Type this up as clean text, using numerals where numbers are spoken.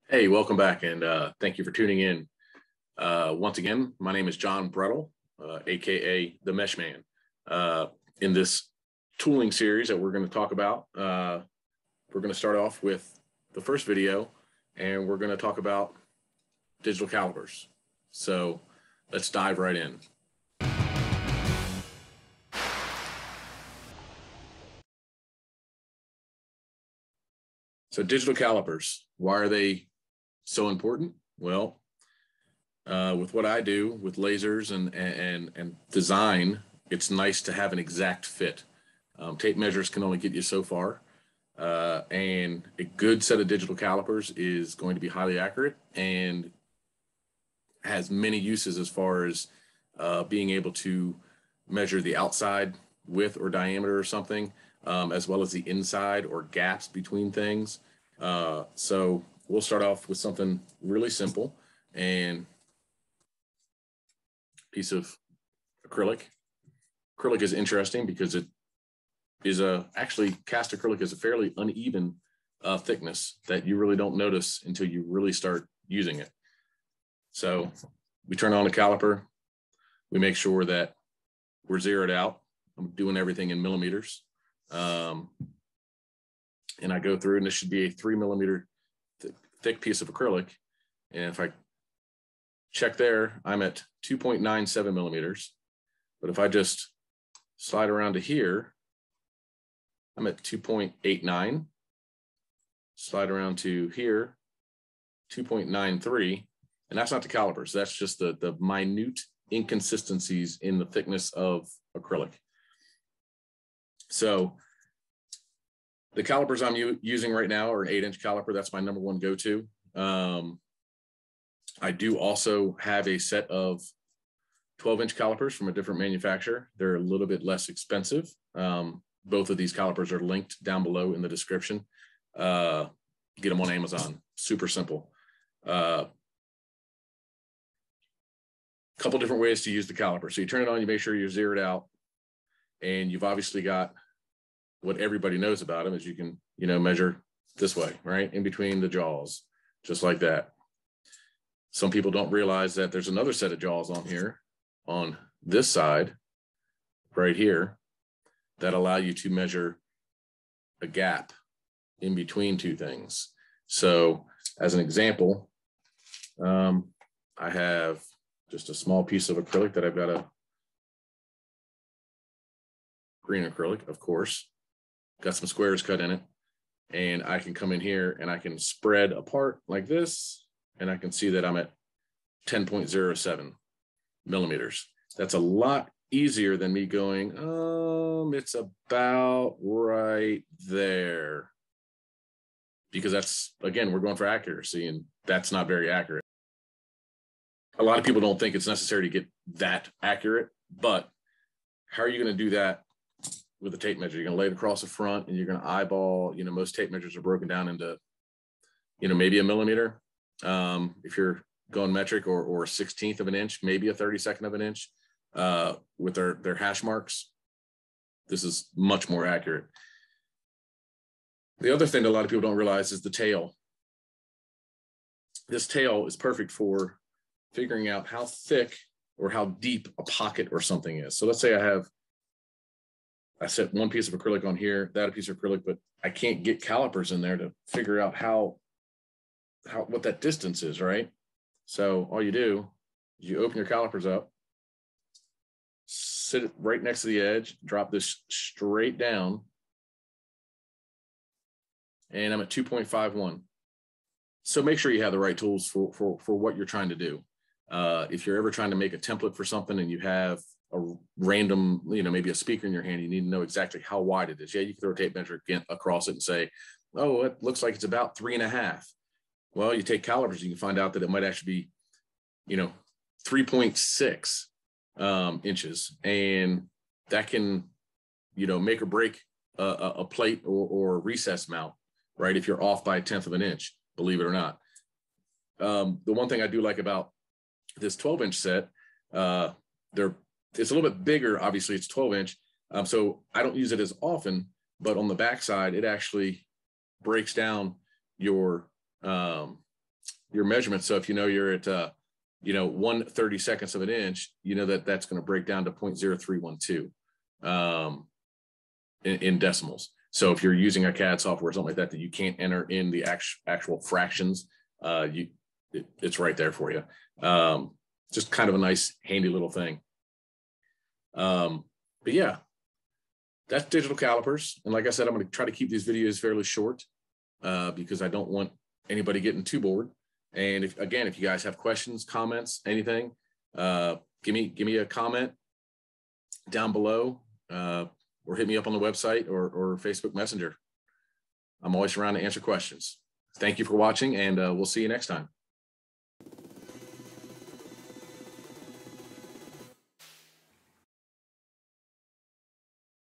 Hey, welcome back, and thank you for tuning in. Once again, my name is John Brettel, aka the Mesh Man. In this tooling series that we're going to talk about, we're going to start off with the first video, and we're going to talk about digital calipers. So let's dive right in. So digital calipers, why are they so important? Well, with what I do with lasers and design, it's nice to have an exact fit. Tape measures can only get you so far, and a good set of digital calipers is going to be highly accurate and has many uses as far as being able to measure the outside width or diameter or something, as well as the inside or gaps between things. So we'll start off with something really simple and piece of acrylic. Acrylic is interesting because it is actually cast acrylic is a fairly uneven thickness that you really don't notice until you really start using it. So we turn on the caliper, we make sure that we're zeroed out. I'm doing everything in millimeters. And I go through, and this should be a 3 millimeter thick piece of acrylic. And if I check there, I'm at 2.97 millimeters. But if I just slide around to here, I'm at 2.89. Slide around to here, 2.93. And that's not the calipers. That's just the minute inconsistencies in the thickness of acrylic. So the calipers I'm using right now are an 8-inch caliper. That's my number one go-to. I do also have a set of 12-inch calipers from a different manufacturer. They're a little bit less expensive. Both of these calipers are linked down below in the description. Get them on Amazon. Super simple. Couple different ways to use the caliper. So you turn it on, you make sure you're zeroed out, and you've obviously got what everybody knows about them is you can, measure this way, right? In between the jaws, just like that. Some people don't realize that there's another set of jaws on here, on this side, right here, that allow you to measure a gap in between two things. So as an example, I have just a small piece of acrylic that I've got a green acrylic, of course, got some squares cut in it. And I can come in here and I can spread apart like this, and I can see that I'm at 10.07 millimeters. That's a lot easier than me going, it's about right there. Because that's, again, we're going for accuracy, and that's not very accurate. A lot of people don't think it's necessary to get that accurate, but how are you going to do that with a tape measure? You're going to lay it across the front, and you're going to eyeball, most tape measures are broken down into, maybe a millimeter. If you're going metric, or a 1/16 of an inch, maybe a 32nd of an inch, with their hash marks. This is much more accurate. The other thing that a lot of people don't realize is the tail. This tail is perfect for figuring out how thick or how deep a pocket or something is. So let's say I set one piece of acrylic on here, that a piece of acrylic, but I can't get calipers in there to figure out what that distance is, right? So all you do is you open your calipers up, sit it right next to the edge, drop this straight down, and I'm at 2.51. So make sure you have the right tools for what you're trying to do. If you're ever trying to make a template for something and you have a random, maybe a speaker in your hand, you need to know exactly how wide it is. Yeah, you can throw a tape measure across it and say, oh, it looks like it's about 3.5. Well, you take calipers, you can find out that it might actually be, 3.6 inches. And that can, make or break a plate or recess mount, right? If you're off by 1/10 of an inch, believe it or not. The one thing I do like about this 12-inch set, it's a little bit bigger. Obviously, it's 12-inch. So I don't use it as often, but on the backside, it actually breaks down your your measurements. So if you know you're at, 1/32 of an inch, you know that that's going to break down to 0.0312 in decimals. So if you're using a CAD software or something like that you can't enter in the actual fractions, it's right there for you. Just kind of a nice, handy little thing. But yeah, that's digital calipers. And like I said, I'm going to try to keep these videos fairly short because I don't want anybody getting too bored. And if you guys have questions, comments, anything, give me a comment down below, or hit me up on the website or Facebook Messenger. I'm always around to answer questions. Thank you for watching, and we'll see you next time.